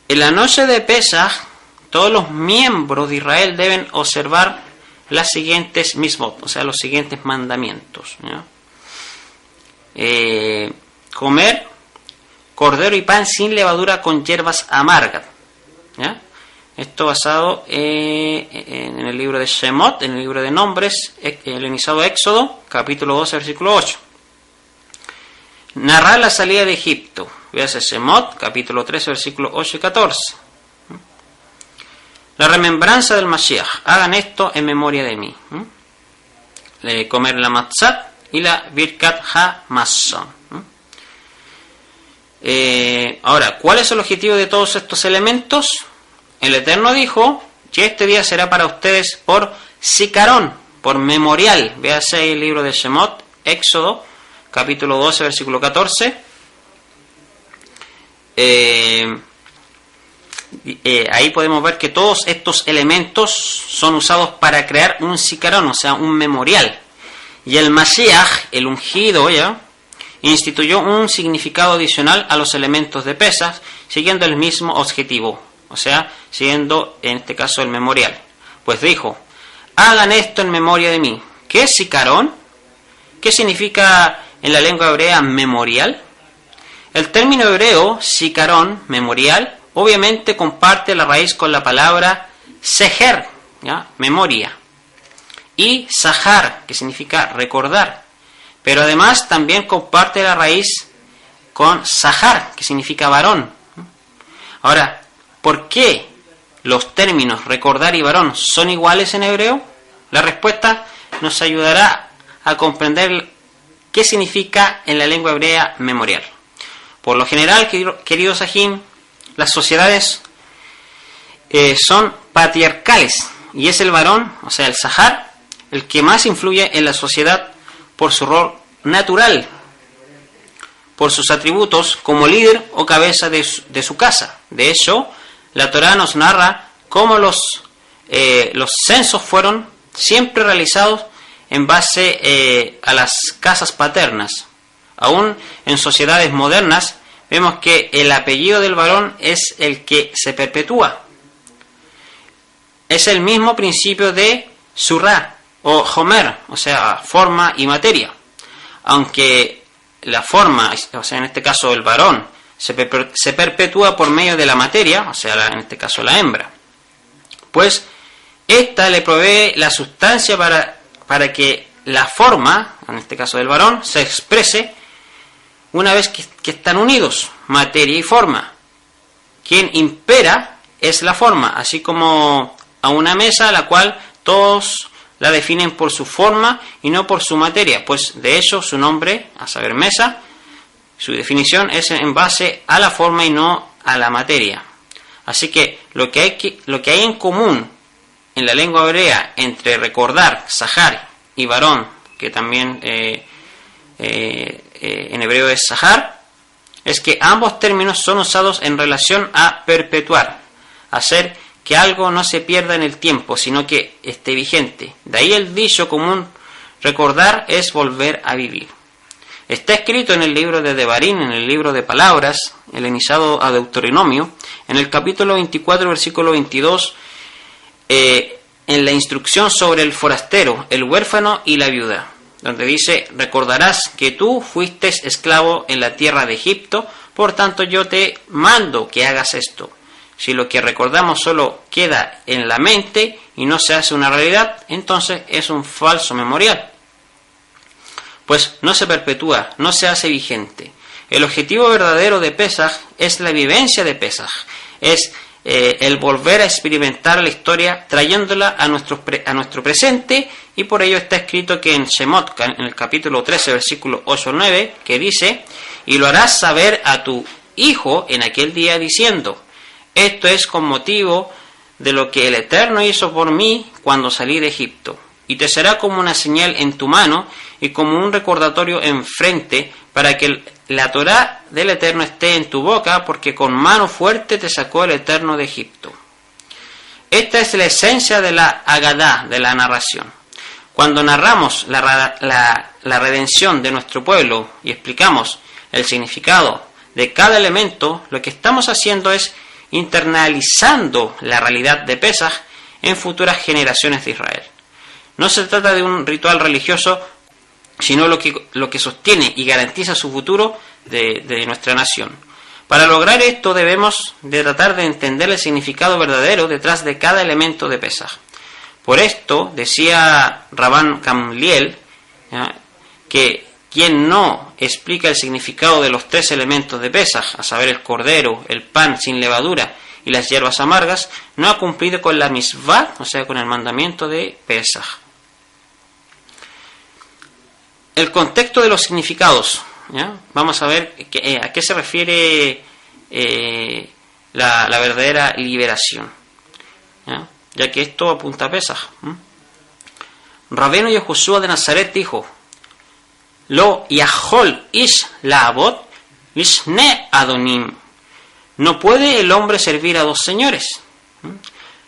En la noche de Pesaj, todos los miembros de Israel deben observar las siguientes mismot, o sea, los siguientes mandamientos, ¿ya? Comer cordero y pan sin levadura con hierbas amargas, ¿ya? Esto basado en el libro de Shemot, en el libro de Nombres, el helenizado Éxodo, capítulo 12, versículo 8. Narrar la salida de Egipto. Véase Shemot, capítulo 13, versículos 8 y 14. La remembranza del Mashiach. Hagan esto en memoria de mí. Comer la matzah y la birkat ha-mason. Ahora, ¿cuál es el objetivo de todos estos elementos? El Eterno dijo que este día será para ustedes por sicarón, por memorial. Véase el libro de Shemot, Éxodo, capítulo 12, versículo 14. Ahí podemos ver que todos estos elementos son usados para crear un sicarón, o sea, un memorial. Y el Mashiach, el ungido, ¿ya?, instituyó un significado adicional a los elementos de Pesaj, siguiendo el mismo objetivo, o sea, siguiendo en este caso el memorial. Pues dijo: hagan esto en memoria de mí. ¿Qué es sicarón? ¿Qué significa en la lengua hebrea memorial? El término hebreo sicarón, memorial, obviamente comparte la raíz con la palabra seher, ¿ya?, memoria, y sahar, que significa recordar. Pero además también comparte la raíz con sahar, que significa varón. Ahora, ¿por qué los términos recordar y varón son iguales en hebreo? La respuesta nos ayudará a comprender qué significa en la lengua hebrea memorial. Por lo general, queridos Sahim, las sociedades son patriarcales, y es el varón, o sea, el sahar, el que más influye en la sociedad por su rol natural, por sus atributos como líder o cabeza de su casa. De hecho, la Torá nos narra cómo los censos fueron siempre realizados en base a las casas paternas. Aún en sociedades modernas vemos que el apellido del varón es el que se perpetúa. Es el mismo principio de Surah o Homer, o sea, forma y materia. Aunque la forma, o sea, en este caso el varón, se perpetúa por medio de la materia, o sea, en este caso la hembra, pues esta le provee la sustancia para que la forma, en este caso del varón, se exprese una vez que están unidos, materia y forma. Quien impera es la forma, así como a una mesa a la cual todos la definen por su forma y no por su materia, pues de hecho su nombre, a saber mesa, su definición es en base a la forma y no a la materia. Así que lo que hay en común en la lengua hebrea entre recordar, sahar, y varón, que también en hebreo es sahar, es que ambos términos son usados en relación a perpetuar, hacer que algo no se pierda en el tiempo, sino que esté vigente. De ahí el dicho común: recordar es volver a vivir. Está escrito en el libro de Devarim, en el libro de Palabras, helenizado a Deuteronomio, en el capítulo 24, versículo 22, en la instrucción sobre el forastero, el huérfano y la viuda, donde dice: recordarás que tú fuiste esclavo en la tierra de Egipto, por tanto yo te mando que hagas esto. Si lo que recordamos solo queda en la mente y no se hace una realidad, entonces es un falso memorial, pues no se perpetúa, no se hace vigente. El objetivo verdadero de Pesaj es la vivencia de Pesaj, es el volver a experimentar la historia trayéndola a nuestro presente, y por ello está escrito que en Shemot, en el capítulo 13, versículo 8 al 9, que dice: y lo harás saber a tu hijo en aquel día diciendo: esto es con motivo de lo que el Eterno hizo por mí cuando salí de Egipto, y te será como una señal en tu mano y como un recordatorio enfrente, para que la Torá del Eterno esté en tu boca, porque con mano fuerte te sacó el Eterno de Egipto. Esta es la esencia de la Agadá, de la narración. Cuando narramos la redención de nuestro pueblo y explicamos el significado de cada elemento, lo que estamos haciendo es internalizando la realidad de Pesaj en futuras generaciones de Israel. No se trata de un ritual religioso, sino lo que sostiene y garantiza su futuro de nuestra nación. Para lograr esto debemos de tratar de entender el significado verdadero detrás de cada elemento de Pesaj. Por esto decía Rabban Gamliel, ¿ya?, que quien no explica el significado de los 3 elementos de Pesaj, a saber el cordero, el pan sin levadura y las hierbas amargas, no ha cumplido con la misvá, o sea, con el mandamiento de Pesaj. El contexto de los significados, ¿ya? Vamos a ver a qué se refiere la verdadera liberación, ¿ya? Ya que esto apunta a Pesaj. Rabbeinu Yehoshua de Nazaret dijo: Lo yahol ish la'abod lishne adonim. No puede el hombre servir a 2 señores.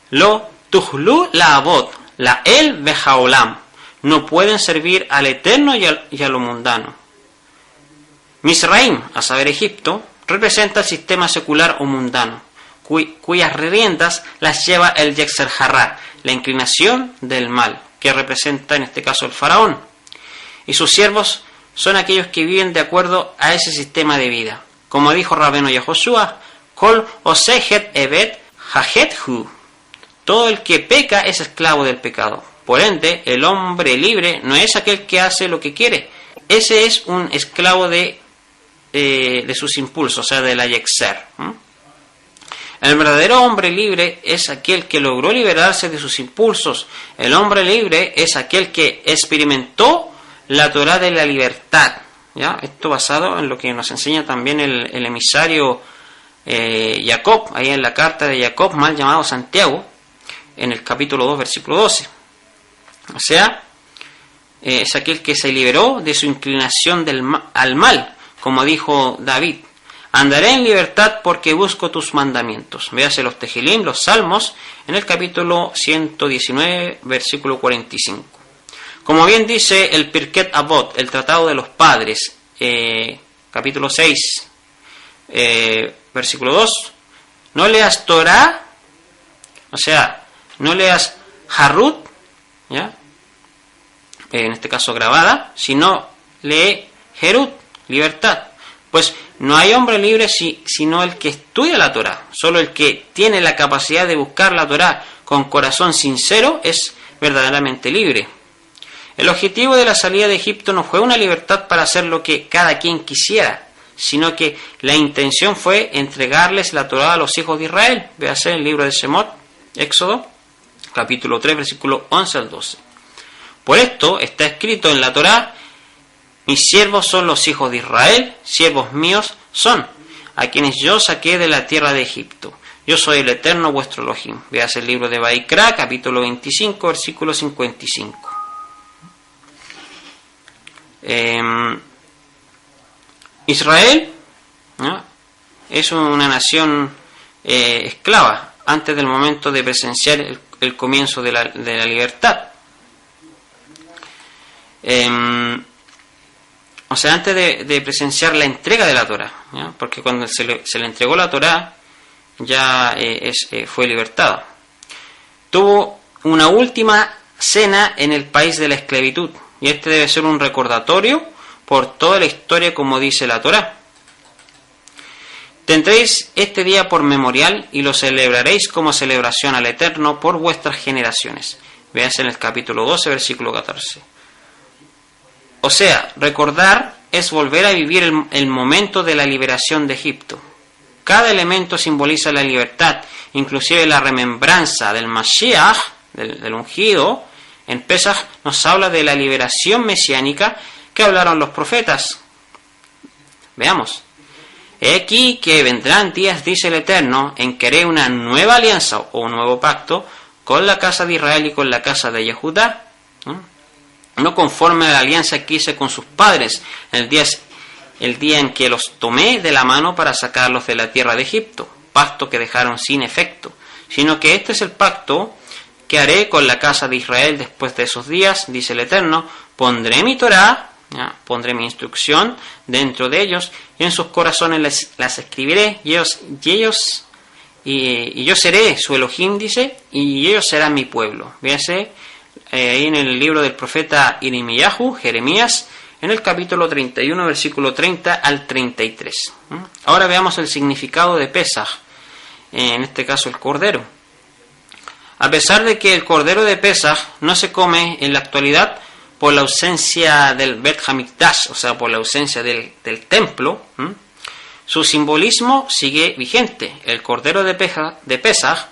Lo tuhlu la'abod la'el ve'haolam. No pueden servir al eterno y a lo mundano. Misraim, a saber Egipto, representa el sistema secular o mundano, cuyas riendas las lleva el Yetzer Hará, la inclinación del mal, que representa en este caso el faraón. Y sus siervos son aquellos que viven de acuerdo a ese sistema de vida. Como dijo Rabbeinu Yehoshua, Kol osehet evet hajethu. Todo el que peca es esclavo del pecado. Por ende, el hombre libre no es aquel que hace lo que quiere. Ese es un esclavo de sus impulsos, o sea, de la Yetzer. El verdadero hombre libre es aquel que logró liberarse de sus impulsos. El hombre libre es aquel que experimentó la Torá de la libertad, ¿ya? Esto basado en lo que nos enseña también el emisario Jacob, ahí en la carta de Jacob, mal llamado Santiago, en el capítulo 2, versículo 12. O sea, es aquel que se liberó de su inclinación al mal, como dijo David: andaré en libertad porque busco tus mandamientos. Véase los Tejilim, los Salmos, en el capítulo 119, versículo 45. Como bien dice el Pirkei Avot, el Tratado de los Padres, capítulo 6, versículo 2, no leas Torah, o sea, no leas Harut, ¿ya?, en este caso grabada, sino lee Herut, libertad. Pues no hay hombre libre sino el que estudia la Torá. Solo el que tiene la capacidad de buscar la Torá con corazón sincero es verdaderamente libre. El objetivo de la salida de Egipto no fue una libertad para hacer lo que cada quien quisiera, sino que la intención fue entregarles la Torá a los hijos de Israel. Véase el libro de Shemot, Éxodo, capítulo 3, versículo 11 al 12. Por esto está escrito en la Torá: mis siervos son los hijos de Israel, siervos míos son, a quienes yo saqué de la tierra de Egipto. Yo soy el eterno vuestro Elohim. Veas el libro de Vaikra, capítulo 25, versículo 55. Israel, ¿no?, es una nación esclava antes del momento de presenciar el comienzo de la libertad. O sea, antes de presenciar la entrega de la Torá, ¿ya?, porque cuando se le entregó la Torá ya fue libertado. Tuvo una última cena en el país de la esclavitud, y este debe ser un recordatorio por toda la historia, como dice la Torá. Tendréis este día por memorial y lo celebraréis como celebración al Eterno por vuestras generaciones. Veas en el capítulo 12, versículo 14. O sea, recordar es volver a vivir el momento de la liberación de Egipto. Cada elemento simboliza la libertad, inclusive la remembranza del Mashiach, del ungido. En Pesaj nos habla de la liberación mesiánica que hablaron los profetas. Veamos. He aquí que vendrán días, dice el Eterno, en que haré una nueva alianza o un nuevo pacto con la casa de Israel y con la casa de Yehudá, no conforme a la alianza que hice con sus padres el día en que los tomé de la mano para sacarlos de la tierra de Egipto, pacto que dejaron sin efecto, sino que este es el pacto que haré con la casa de Israel después de esos días, dice el Eterno. Pondré mi Torá, pondré mi instrucción dentro de ellos, y en sus corazones las escribiré, y ellos y yo seré su Elohim, dice, y ellos serán mi pueblo. Véase ahí en el libro del profeta Irmiyahu, Jeremías, en el capítulo 31, versículo 30 al 33. Ahora veamos el significado de Pesaj, en este caso el cordero. A pesar de que el cordero de Pesaj no se come en la actualidad por la ausencia del Bet Hamikdash, o sea, por la ausencia del templo, su simbolismo sigue vigente. El cordero de Pesaj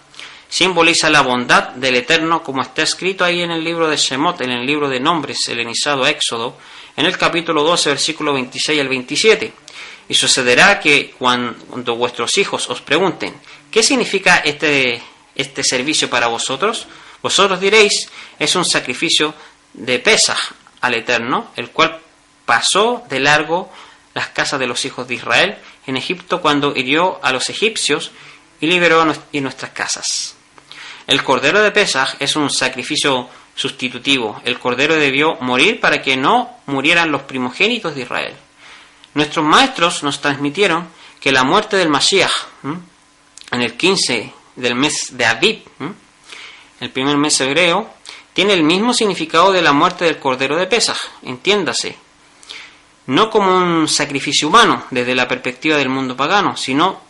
simboliza la bondad del Eterno, como está escrito ahí en el libro de Shemot, en el libro de nombres helenizado a Éxodo, en el capítulo 12, versículo 26 al 27. Y sucederá que cuando vuestros hijos os pregunten, ¿qué significa este servicio para vosotros? Vosotros diréis, es un sacrificio de Pesaj al Eterno, el cual pasó de largo las casas de los hijos de Israel en Egipto cuando hirió a los egipcios y liberó nuestras casas. El cordero de Pesaj es un sacrificio sustitutivo. El cordero debió morir para que no murieran los primogénitos de Israel. Nuestros maestros nos transmitieron que la muerte del Mashiach, en el 15 del mes de Aviv, el primer mes hebreo, tiene el mismo significado de la muerte del cordero de Pesaj. Entiéndase, no como un sacrificio humano desde la perspectiva del mundo pagano, sino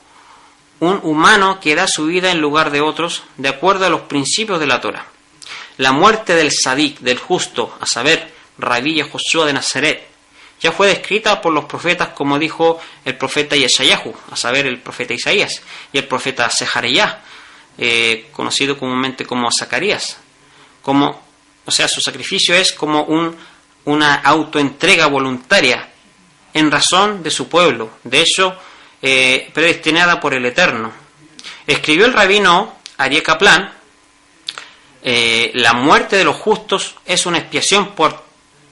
un humano que da su vida en lugar de otros de acuerdo a los principios de la Torah. La muerte del Sadik, del justo, a saber, Rabí Yehoshua de Nazaret, ya fue descrita por los profetas como dijo el profeta Yeshayahu, a saber, el profeta Isaías, y el profeta Sejareyá, conocido comúnmente como Zacarías. O sea, su sacrificio es como una autoentrega voluntaria en razón de su pueblo, de hecho, predestinada por el Eterno. Escribió el rabino Aryeh Kaplan, la muerte de los justos es una expiación por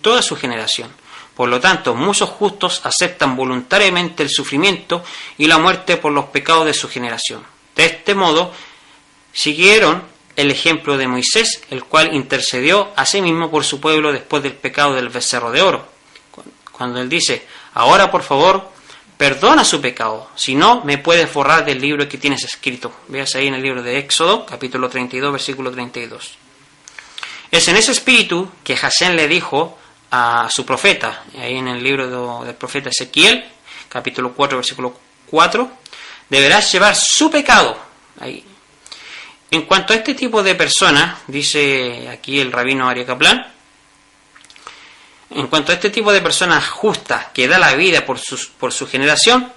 toda su generación. Por lo tanto, muchos justos aceptan voluntariamente el sufrimiento y la muerte por los pecados de su generación. De este modo, siguieron el ejemplo de Moisés, el cual intercedió a sí mismo por su pueblo después del pecado del becerro de oro. Cuando él dice, ahora por favor, perdona su pecado, si no, me puedes borrar del libro que tienes escrito. Veas ahí en el libro de Éxodo, capítulo 32, versículo 32. Es en ese espíritu que Hashem le dijo a su profeta, ahí en el libro del profeta Ezequiel, capítulo 4, versículo 4, deberás llevar su pecado. Ahí. En cuanto a este tipo de personas, dice aquí el rabino Aryeh Kaplan, en cuanto a este tipo de personas justas que da la vida por su generación,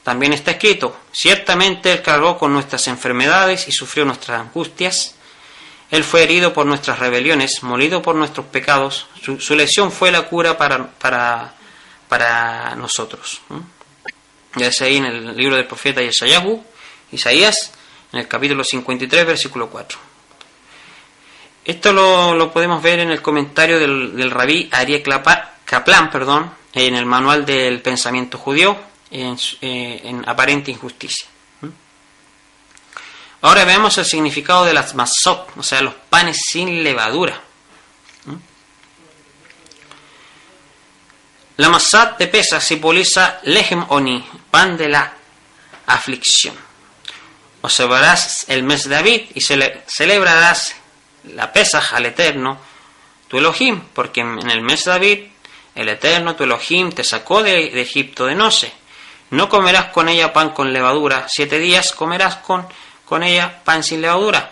también está escrito, ciertamente Él cargó con nuestras enfermedades y sufrió nuestras angustias. Él fue herido por nuestras rebeliones, molido por nuestros pecados. Su lesión fue la cura para nosotros. Ya es ahí en el libro del profeta Isaías, en el capítulo 53, versículo 4. Esto lo podemos ver en el comentario del rabí Aryeh Kaplan, en el manual del pensamiento judío, en aparente injusticia. Ahora veamos el significado de las masot, o sea, los panes sin levadura. La masat de Pesaj simboliza lehem oni, pan de la aflicción. Observarás el mes de Aviv y celebrarás la Pesaj al Eterno, tu Elohim, porque en el mes de Aviv, el Eterno, tu Elohim, te sacó de Egipto de noche. No comerás con ella pan con levadura, 7 días comerás con ella pan sin levadura,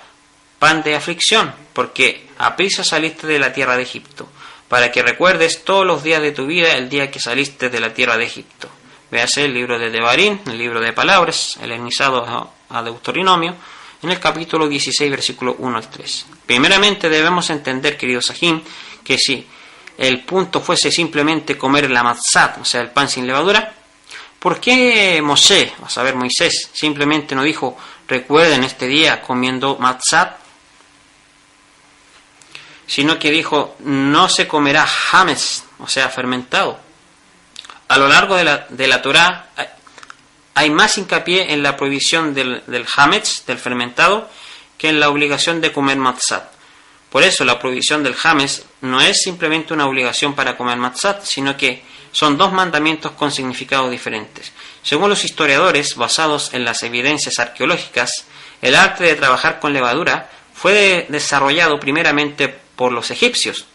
pan de aflicción, porque aprisa saliste de la tierra de Egipto, para que recuerdes todos los días de tu vida el día que saliste de la tierra de Egipto. Véase el libro de Devarim, el libro de palabras, helenizado a Deuteronomio, en el capítulo 16, versículo 1 al 3. Primeramente debemos entender, queridos Sahim, que si el punto fuese simplemente comer la matzat, o sea, el pan sin levadura, ¿por qué Moshe, a saber Moisés, simplemente no dijo, recuerden este día comiendo matzat? Sino que dijo, no se comerá hametz, o sea, fermentado. A lo largo de la Torá hay más hincapié en la prohibición del hametz, del fermentado, que en la obligación de comer matzat. Por eso la prohibición del Hametz no es simplemente una obligación para comer matzat, sino que son dos mandamientos con significados diferentes. Según los historiadores, basados en las evidencias arqueológicas, el arte de trabajar con levadura fue desarrollado primeramente por los egipcios.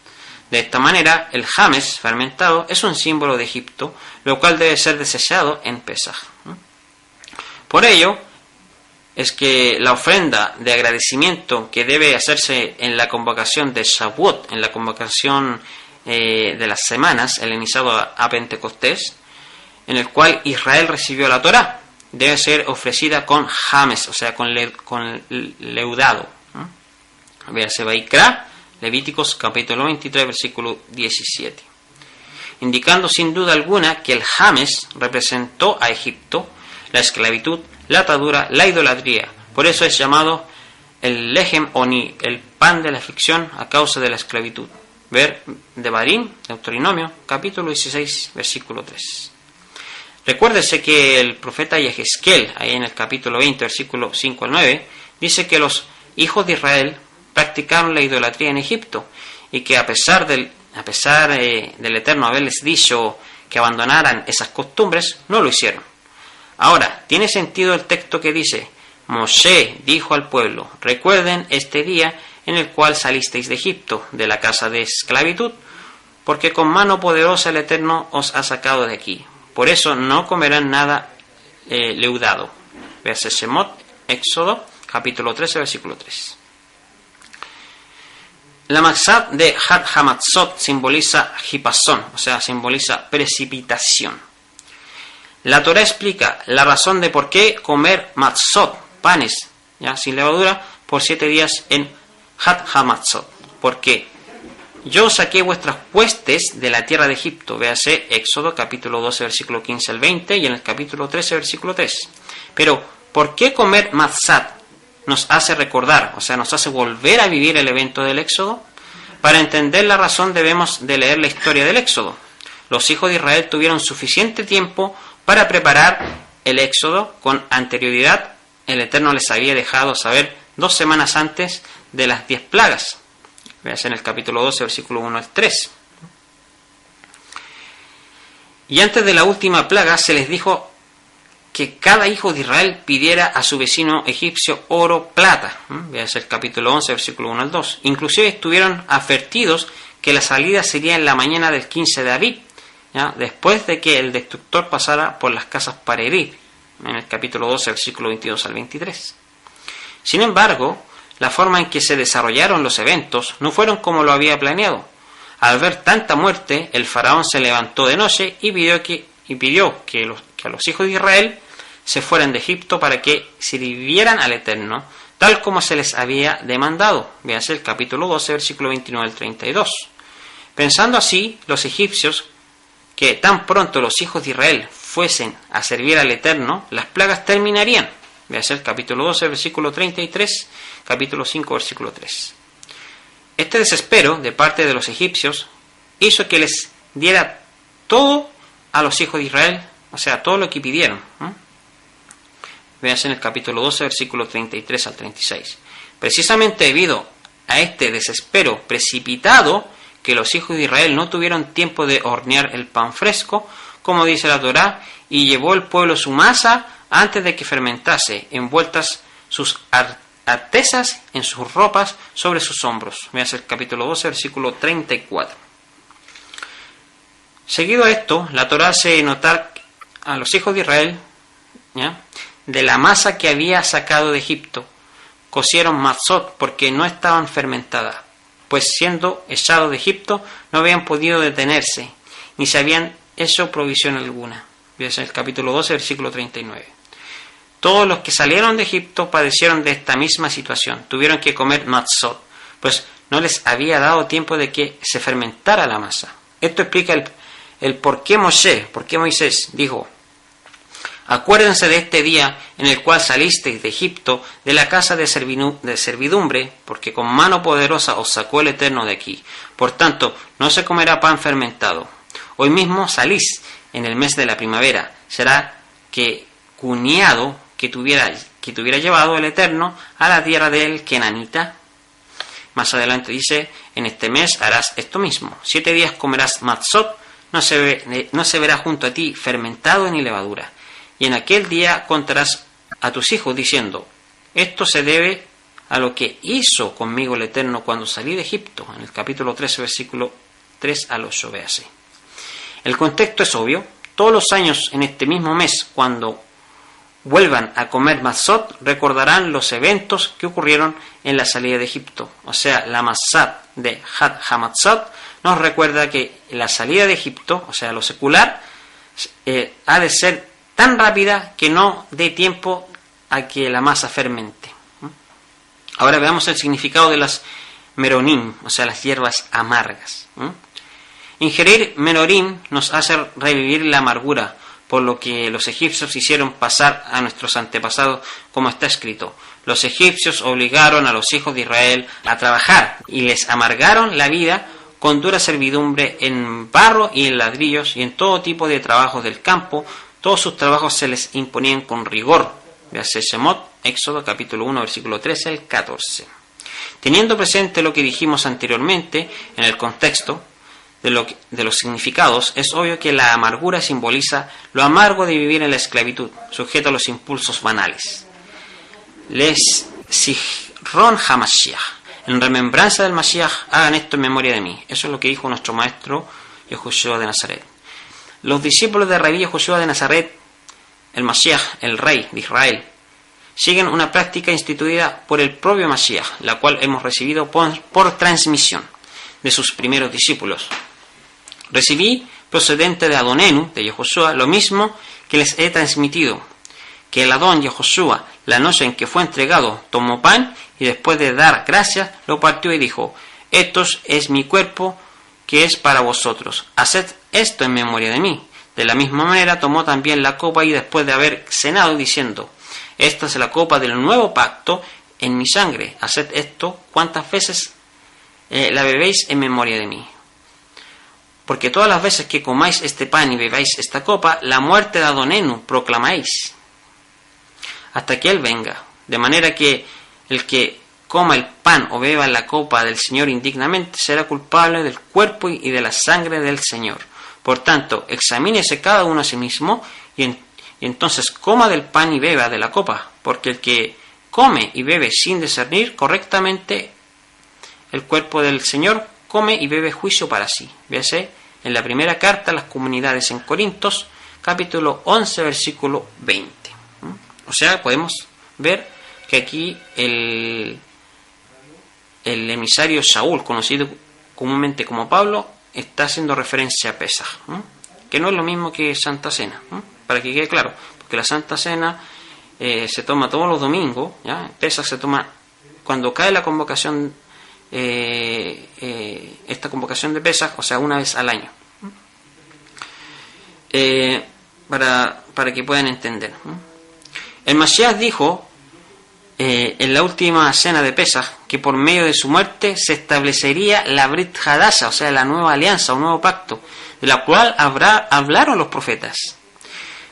De esta manera, el Hametz fermentado es un símbolo de Egipto, lo cual debe ser desechado en Pesaj. Por ello, es que la ofrenda de agradecimiento que debe hacerse en la convocación de Shavuot, en la convocación de las semanas, el iniciado a Pentecostés, en el cual Israel recibió la Torá, debe ser ofrecida con Hametz, o sea, con leudado. Véase Vaikra, Levíticos capítulo 23, versículo 17. Indicando sin duda alguna que el Hametz representó a Egipto, la esclavitud, la atadura, la idolatría. Por eso es llamado el Lehem Oni, el pan de la aflicción a causa de la esclavitud. Ver Devarim, Deuteronomio, capítulo 16, versículo 3. Recuérdese que el profeta Yehezkel, ahí en el capítulo 20, versículo 5 al 9, dice que los hijos de Israel practicaron la idolatría en Egipto y que a pesar del Eterno haberles dicho que abandonaran esas costumbres, no lo hicieron. Ahora, tiene sentido el texto que dice: Moshe dijo al pueblo: recuerden este día en el cual salisteis de Egipto, de la casa de esclavitud, porque con mano poderosa el Eterno os ha sacado de aquí. Por eso no comerán nada leudado. Verse Shemot, Éxodo, capítulo 13, versículo 3. La matzat de Had Hamatzot simboliza hipazón, o sea, simboliza precipitación. La Torá explica la razón de por qué comer matzot, panes, ya sin levadura, por 7 días en Had Hamatzot. Porque yo saqué vuestras huestes de la tierra de Egipto. Véase Éxodo capítulo 12, versículo 15 al 20 y en el capítulo 13, versículo 3. Pero, ¿por qué comer matzat nos hace recordar, o sea, nos hace volver a vivir el evento del Éxodo? Para entender la razón debemos de leer la historia del Éxodo. Los hijos de Israel tuvieron suficiente tiempo para preparar el Éxodo. Con anterioridad, el Eterno les había dejado saber 2 semanas antes de las 10 plagas. Veas en el capítulo 12, versículo 1 al 3. Y antes de la última plaga se les dijo que cada hijo de Israel pidiera a su vecino egipcio oro, plata. Veas el capítulo 11, versículo 1 al 2. Inclusive estuvieron advertidos que la salida sería en la mañana del 15 de Abib, ¿ya? Después de que el destructor pasara por las casas para herir. En el capítulo 12, versículo 22 al 23. Sin embargo, la forma en que se desarrollaron los eventos no fueron como lo había planeado. Al ver tanta muerte, el faraón se levantó de noche y pidió que a los hijos de Israel se fueran de Egipto para que sirvieran al Eterno, tal como se les había demandado. Véase el capítulo 12, versículo 29 al 32. Pensando así, los egipcios, que tan pronto los hijos de Israel fuesen a servir al Eterno, las plagas terminarían. Véase el capítulo 12, versículo 33, capítulo 5, versículo 3. Este desespero de parte de los egipcios hizo que les diera todo a los hijos de Israel, o sea, todo lo que pidieron. Véase en el capítulo 12, versículo 33 al 36. Precisamente debido a este desespero precipitado, que los hijos de Israel no tuvieron tiempo de hornear el pan fresco, como dice la Torá, y llevó el pueblo su masa antes de que fermentase, envueltas sus artesas en sus ropas sobre sus hombros. Veas el capítulo 12, versículo 34. Seguido a esto, la Torá hace notar a los hijos de Israel, ¿ya?, de la masa que había sacado de Egipto, cocieron matzot porque no estaban fermentadas, pues siendo echados de Egipto no habían podido detenerse, ni se habían hecho provisión alguna. Veas el capítulo 12, versículo 39. Todos los que salieron de Egipto padecieron de esta misma situación. Tuvieron que comer matzot, pues no les había dado tiempo de que se fermentara la masa. Esto explica el por qué Moisés dijo: acuérdense de este día en el cual salisteis de Egipto, de la casa de servidumbre, porque con mano poderosa os sacó el Eterno de aquí. Por tanto, no se comerá pan fermentado. Hoy mismo salís en el mes de la primavera. Será que cuñado que tuviera llevado el Eterno a la tierra del Kenanita. Más adelante dice, en este mes harás esto mismo. 7 días comerás matzot, no se verá junto a ti fermentado ni levadura. Y en aquel día contarás a tus hijos diciendo, esto se debe a lo que hizo conmigo el Eterno cuando salí de Egipto. En el capítulo 13, versículo 3 al 8, véase. El contexto es obvio. Todos los años en este mismo mes, cuando vuelvan a comer matzot, recordarán los eventos que ocurrieron en la salida de Egipto. O sea, la matzat de Had Hamatzot nos recuerda que la salida de Egipto, o sea, lo secular, ha de ser tan rápida que no dé tiempo a que la masa fermente. Ahora veamos el significado de las meronim, o sea, las hierbas amargas. Ingerir merorim nos hace revivir la amargura, por lo que los egipcios hicieron pasar a nuestros antepasados, como está escrito. Los egipcios obligaron a los hijos de Israel a trabajar y les amargaron la vida con dura servidumbre en barro y en ladrillos y en todo tipo de trabajos del campo. Todos sus trabajos se les imponían con rigor. Véase Shemot, Éxodo capítulo 1, versículo 13 al 14. Teniendo presente lo que dijimos anteriormente en el contexto de los significados, es obvio que la amargura simboliza lo amargo de vivir en la esclavitud, sujeto a los impulsos banales. Les Sichron HaMashiach, en remembranza del Mashiach, hagan esto en memoria de mí. Eso es lo que dijo nuestro maestro Yehoshua de Nazaret. Los discípulos de Rabí Yehoshua de Nazaret, el Mashiach, el rey de Israel, siguen una práctica instituida por el propio Mashiach, la cual hemos recibido por transmisión de sus primeros discípulos. Recibí, procedente de Adonenu, de Yehoshua, lo mismo que les he transmitido, que el Adón Yehoshua, la noche en que fue entregado, tomó pan y después de dar gracias, lo partió y dijo, esto es mi cuerpo que es para vosotros, haced esto en memoria de mí. De la misma manera tomó también la copa y después de haber cenado diciendo, esta es la copa del nuevo pacto en mi sangre, haced esto cuantas veces la bebéis en memoria de mí. Porque todas las veces que comáis este pan y bebáis esta copa, la muerte de Adonenu proclamáis, hasta que Él venga. De manera que el que coma el pan o beba la copa del Señor indignamente será culpable del cuerpo y de la sangre del Señor. Por tanto, examínese cada uno a sí mismo y entonces coma del pan y beba de la copa, porque el que come y bebe sin discernir correctamente el cuerpo del Señor, come y bebe juicio para sí. Véase en la primera carta a las comunidades en Corintios, capítulo 11, versículo 20. O sea, podemos ver que aquí el emisario Saúl, conocido comúnmente como Pablo, está haciendo referencia a Pesaj, que no es lo mismo que Santa Cena, para que quede claro, porque la Santa Cena se toma todos los domingos, ¿ya? Pesaj se toma cuando cae la convocación, esta convocación de Pesaj, o sea, una vez al año, para que puedan entender. El Mashiach dijo en la última cena de Pesaj que por medio de su muerte se establecería la Brit Hadasha, o sea, la nueva alianza, un nuevo pacto, de la cual hablaron los profetas.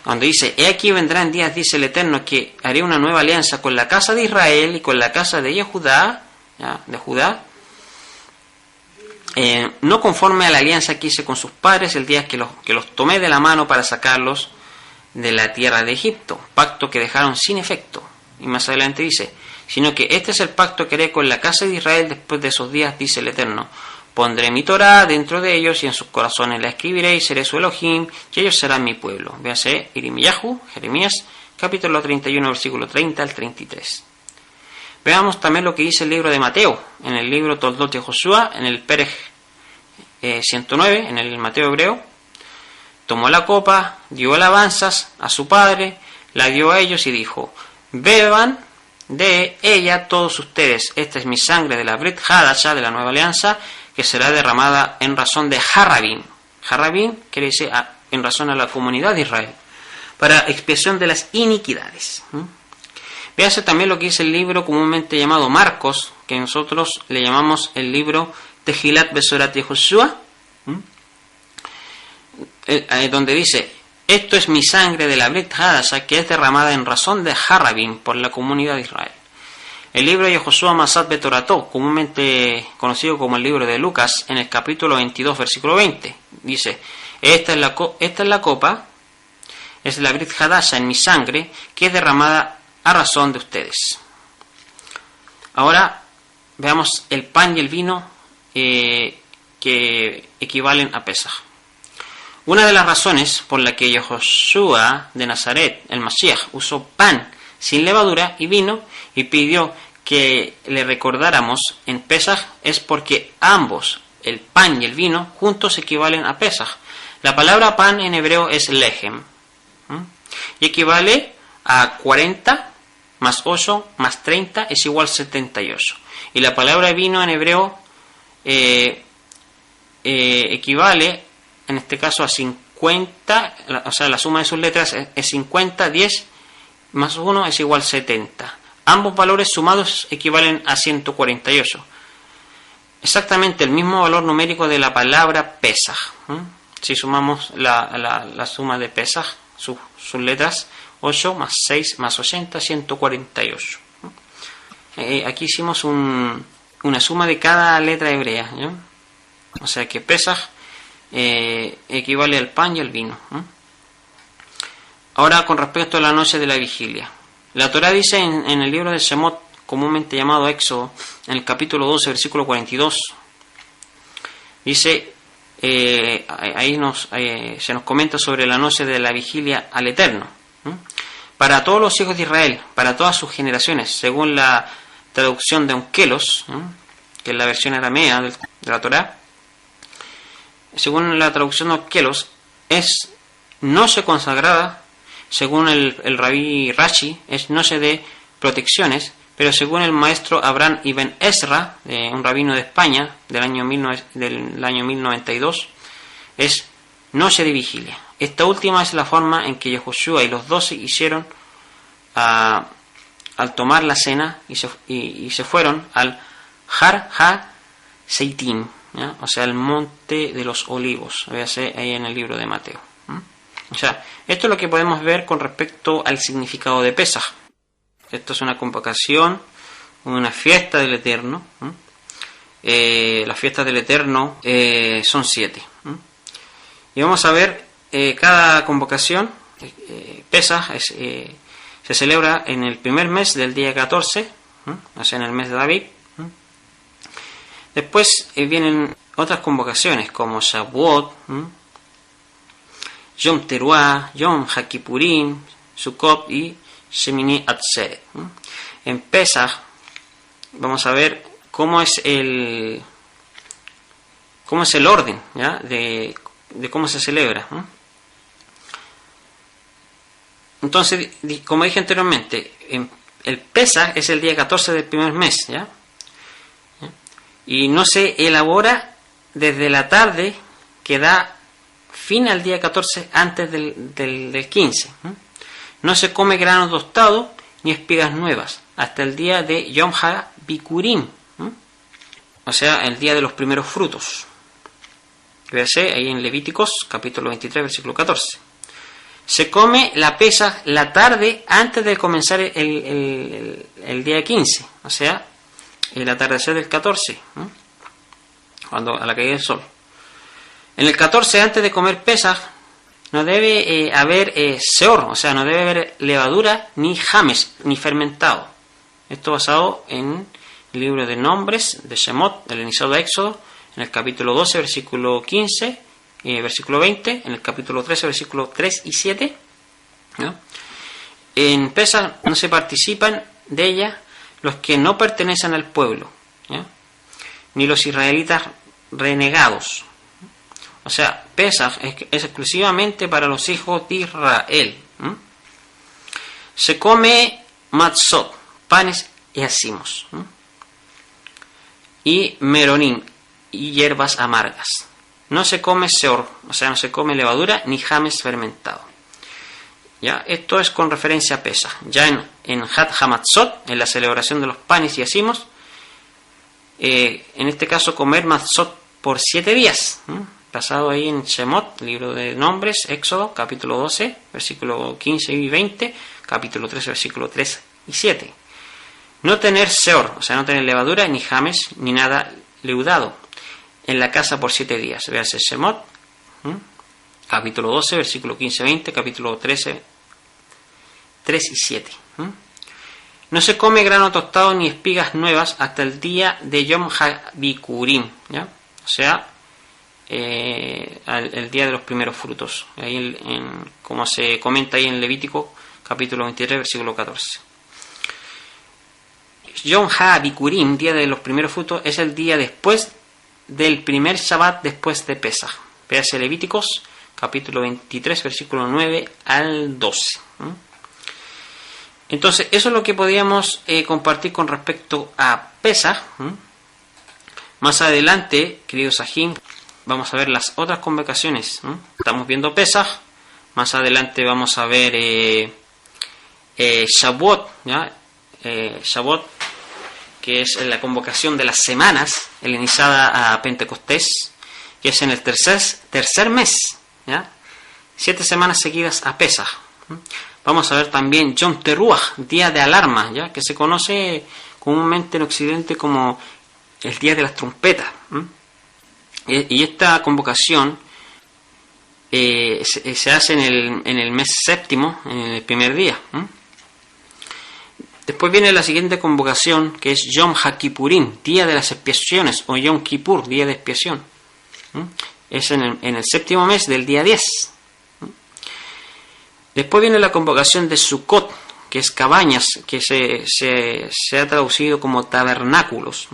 Cuando dice, he aquí vendrán días, dice el Eterno, que haré una nueva alianza con la casa de Israel y con la casa de Judá, de Judá, no conforme a la alianza que hice con sus padres el día que los tomé de la mano para sacarlos de la tierra de Egipto, pacto que dejaron sin efecto. Y más adelante dice, sino que este es el pacto que haré con la casa de Israel después de esos días, dice el Eterno. Pondré mi Torá dentro de ellos y en sus corazones la escribiré y seré su Elohim y ellos serán mi pueblo. Véase Irimiyahu, Jeremías, capítulo 31, versículo 30 al 33. Veamos también lo que dice el libro de Mateo, en el libro Toldot de Josué, en el Perej 109, en el Mateo hebreo. Tomó la copa, dio alabanzas a su padre, la dio a ellos y dijo, beban de ella todos ustedes, esta es mi sangre de la Brit Hadasha, de la nueva alianza, que será derramada en razón de Harrabim. Harrabim quiere decir en razón a la comunidad de Israel, para expiación de las iniquidades. Véase también lo que es el libro comúnmente llamado Marcos, que nosotros le llamamos el libro Tejilat Besorat Yehoshua, donde dice, esto es mi sangre de la Brit Hadasha, que es derramada en razón de Harrabim por la comunidad de Israel. El libro de Yoshua Masat Betorató, comúnmente conocido como el libro de Lucas, en el capítulo 22, versículo 20, dice: esta es la copa, es la Brit Hadasha en mi sangre, que es derramada a razón de ustedes. Ahora veamos el pan y el vino que equivalen a Pesaj. Una de las razones por la que Yoshua de Nazaret, el Mashiach, usó pan sin levadura y vino y pidió que le recordáramos en Pesaj es porque ambos, el pan y el vino, juntos equivalen a Pesaj. La palabra pan en hebreo es lehem, y equivale a 40 más 8 más 30 es igual a 78. Y la palabra vino en hebreo equivale, en este caso, a 50, o sea, la suma de sus letras es 50, 10 más 1 es igual a 70. Ambos valores sumados equivalen a 148. Exactamente el mismo valor numérico de la palabra Pesaj. Si sumamos la suma de Pesaj, sus letras, 8 más 6 más 80, 148. Aquí hicimos una suma de cada letra hebrea, ¿no? O sea que Pesaj equivale al pan y al vino. Ahora, con respecto a la noche de la vigilia. La Torá dice en el libro de Shemot, comúnmente llamado Éxodo, en el capítulo 12, versículo 42, dice, ahí se nos comenta sobre la noche de la vigilia al Eterno. Para todos los hijos de Israel, para todas sus generaciones, según la traducción de Onkelos, que es la versión aramea de la Torá, según la traducción de Onkelos, es noche consagrada. Según el rabí Rashi, es noche de protecciones, pero según el maestro Abraham Ibn Ezra, un rabino de España del año 1092, es noche de vigilia. Esta última es la forma en que Yehoshua y los 12 hicieron al tomar la cena y se fueron al Har HaSeitim, o sea, el monte de los olivos. Véase ahí en el libro de Mateo. O sea, esto es lo que podemos ver con respecto al significado de Pesaj. Esto es una convocación, una fiesta del Eterno. Las fiestas del Eterno son 7. Y vamos a ver cada convocación. Pesaj se celebra en el primer mes del día 14, o sea, en el mes de David. Después vienen otras convocaciones como Shavuot, Yom Teruah, Yom HaKippurim, Sukkot y Shemini Atzeret. En Pesaj vamos a ver cómo es el orden, ¿ya? de cómo se celebra. Entonces, como dije anteriormente, el Pesaj es el día 14 del primer mes, ¿ya? Y no se elabora desde la tarde que da fin al día 14 antes del 15. No se come grano tostado ni espigas nuevas hasta el día de Yom HaBikurim, o sea, el día de los primeros frutos. Véase ahí en Levíticos capítulo 23 versículo 14. Se come la Pesaj la tarde antes de comenzar el día 15, o sea, el atardecer del 14, cuando a la caída del sol. En el 14, antes de comer Pesaj, no debe haber seor, o sea, no debe haber levadura ni james, ni fermentado. Esto basado en el libro de Nombres de Shemot, del iniciado de Éxodo, en el capítulo 12, versículo 15, versículo 20, en el capítulo 13, versículo 3 y 7. ¿No? En Pesaj no se participan de ella los que no pertenecen al pueblo, ¿ya? Ni los israelitas renegados. O sea, Pesaj es exclusivamente para los hijos de Israel. Se come matzot, panes y acimos, y meronim, y hierbas amargas. No se come seor, o sea, no se come levadura ni james fermentado. ¿Ya? Esto es con referencia a Pesaj. Ya en Hat Hamatzot, en la celebración de los panes y acimos, en este caso comer matzot por 7 días. Basado ahí en Shemot, libro de Nombres, Éxodo, capítulo 12, versículo 15 y 20, capítulo 13, versículo 3 y 7. No tener seor, o sea, no tener levadura, ni james, ni nada leudado en la casa por 7 días. Véase Shemot, capítulo 12, versículo 15-20, capítulo 13, 3 y 7. No se come grano tostado ni espigas nuevas hasta el día de Yom HaBikurim, ¿ya? O sea, el día de los primeros frutos. Ahí como se comenta ahí en Levítico, capítulo 23, versículo 14. Yom HaBikurim, día de los primeros frutos, es el día después del primer Shabbat después de Pesaj. Véase Levíticos, capítulo 23, versículo 9 al 12. Entonces, eso es lo que podíamos compartir con respecto a Pesaj. Más adelante, queridos Sahim, vamos a ver las otras convocaciones. Estamos viendo Pesaj. Más adelante vamos a ver Shavuot, ¿ya? Shavuot, que es la convocación de las semanas, helenizada a Pentecostés, que es en el tercer mes, ¿ya? 7 semanas seguidas a Pesaj. Vamos a ver también Yom Teruah, día de alarma, ¿ya? Que se conoce comúnmente en Occidente como el día de las trompetas. Y esta convocación se hace en el mes séptimo, en el primer día. Después viene la siguiente convocación, que es Yom HaKippurim, día de las expiaciones, o Yom Kippur, día de expiación. Es en el séptimo mes del día 10. Después viene la convocación de Sukkot, que es cabañas, que se ha traducido como tabernáculos.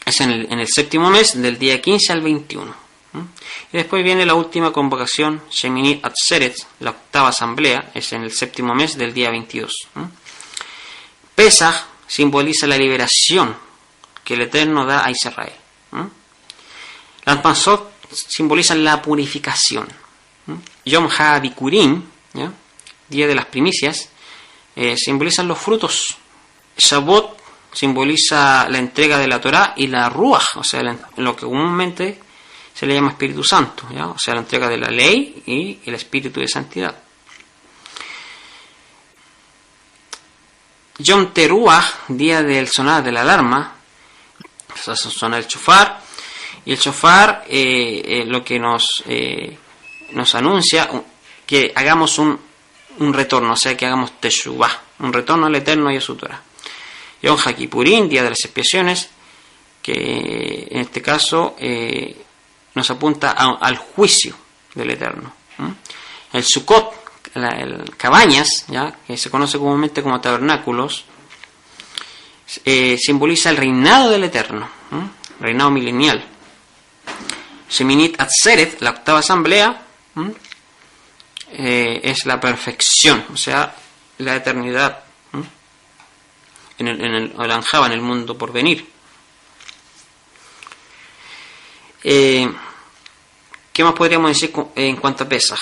Es en el séptimo mes del día 15 al 21. Y después viene la última convocación, Sheminit Atzeret, la octava asamblea, es en el séptimo mes del día 22. Pesaj simboliza la liberación que el Eterno da a Israel. Las Matzot simbolizan la purificación. Yom HaBikurim, ¿ya? Día de las primicias, simbolizan los frutos. Shavuot simboliza la entrega de la Torá y la Ruach, o sea, lo que comúnmente se le llama Espíritu Santo, ¿ya? O sea, la entrega de la ley y el Espíritu de Santidad. Yom Teruah, día del sonar de la alarma, o sea, suena el shofar, y el shofar lo que nos anuncia que hagamos un retorno, o sea, que hagamos teshuvah, un retorno al Eterno y a su Torah. Yom HaKippurim, día de las expiaciones, que en este caso nos apunta al juicio del Eterno. El Sukkot, el cabañas, ¿ya? Que se conoce comúnmente como tabernáculos, simboliza el reinado del Eterno, reinado milenial. Sheminit Atzeret, la octava asamblea, es la perfección, o sea, la eternidad en el Olanjaba, en el mundo por venir. ¿Qué más podríamos decir en cuanto a Pesaj?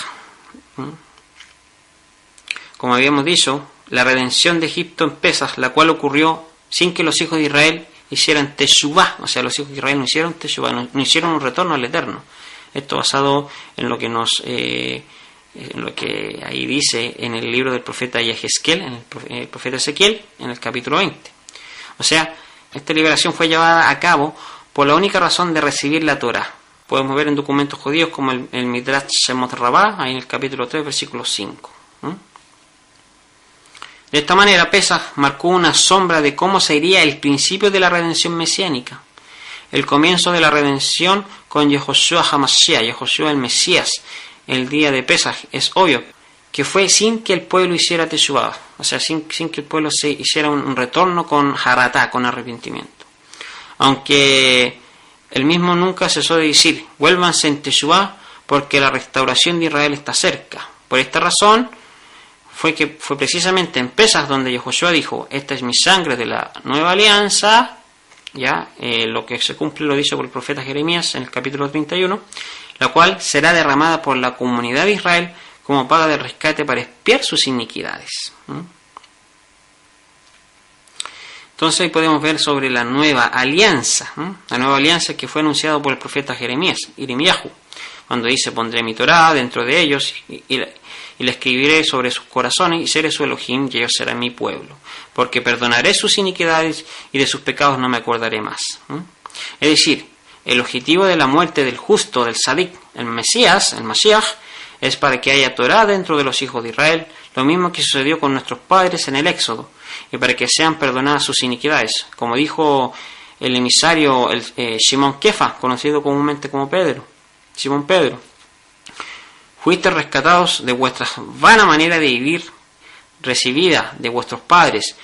Como habíamos dicho, la redención de Egipto en Pesaj, la cual ocurrió sin que los hijos de Israel hicieran teshuvah, o sea, los hijos de Israel no hicieron teshuvah, no hicieron un retorno al Eterno. Esto basado en lo que en lo que ahí dice en el libro del profeta Yehezquiel, en el profeta Ezequiel, en el capítulo 20. O sea, esta liberación fue llevada a cabo por la única razón de recibir la Torah. Podemos ver en documentos judíos como el Midrash Shemot Rabbah, ahí en el capítulo 3, versículo 5. De esta manera, Pesaj marcó una sombra de cómo sería el principio de la redención mesiánica. El comienzo de la redención con Yehoshua HaMashiach, Yehoshua el Mesías, el día de Pesaj, es obvio que fue sin que el pueblo hiciera teshuvah, o sea, sin que el pueblo se hiciera un retorno con haratá, con arrepentimiento. Aunque él mismo nunca cesó de decir, vuélvanse en teshuvah porque la restauración de Israel está cerca. Por esta razón fue precisamente en Pesaj donde Yehoshua dijo, esta es mi sangre de la nueva alianza, ya lo que se cumple lo dice por el profeta Jeremías en el capítulo 31, la cual será derramada por la comunidad de Israel como paga de rescate para expiar sus iniquidades. Entonces ahí podemos ver sobre la nueva alianza, la nueva alianza que fue anunciada por el profeta Jeremías, Irmiyahu, cuando dice pondré mi Torá dentro de ellos y la escribiré sobre sus corazones y seré su Elohim y ellos serán mi pueblo, porque perdonaré sus iniquidades y de sus pecados no me acordaré más. Es decir, el objetivo de la muerte del justo, del Sadik, el Mesías, el Mashiach, es para que haya Torá dentro de los hijos de Israel, lo mismo que sucedió con nuestros padres en el Éxodo, y para que sean perdonadas sus iniquidades, como dijo el emisario Shimon Kefa, conocido comúnmente como Pedro. Simón Pedro: fuiste rescatados de vuestra vana manera de vivir, recibida de vuestros padres.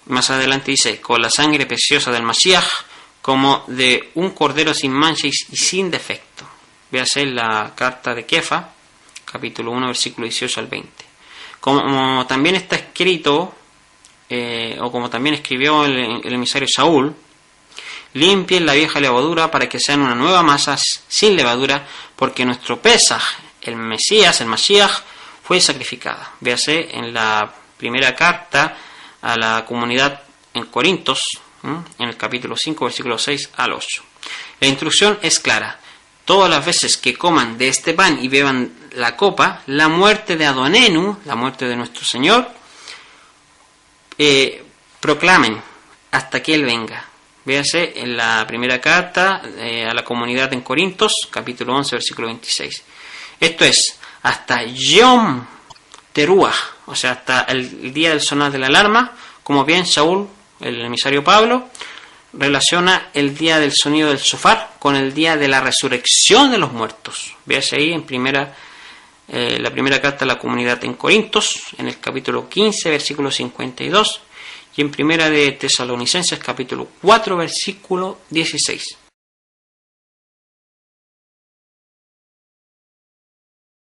Más adelante dice, con la sangre preciosa del Mashiach, como de un cordero sin mancha y sin defecto. Véase la carta de Kefa, capítulo 1, versículo 18 al 20. Como también está escrito, o como también escribió el emisario Saúl, limpien la vieja levadura para que sean una nueva masa sin levadura, porque nuestro Pesaj, el Mesías, el Mashiach, fue sacrificada. Véase en la primera carta a la comunidad en Corintios, en el capítulo 5, versículo 6 al 8. La instrucción es clara. Todas las veces que coman de este pan y beban la copa, la muerte de Adonenu, la muerte de nuestro Señor, proclamen hasta que Él venga. Véase en la primera carta a la comunidad en Corintios, capítulo 11, versículo 26. Esto es, hasta Yom Teruah, o sea, hasta el día del sonar de la alarma, como bien Saúl, el emisario Pablo, relaciona el día del sonido del shofar con el día de la resurrección de los muertos. Véase ahí en la primera carta a la comunidad en Corintios, en el capítulo 15, versículo 52, y en primera de Tesalonicenses, capítulo 4, versículo 16.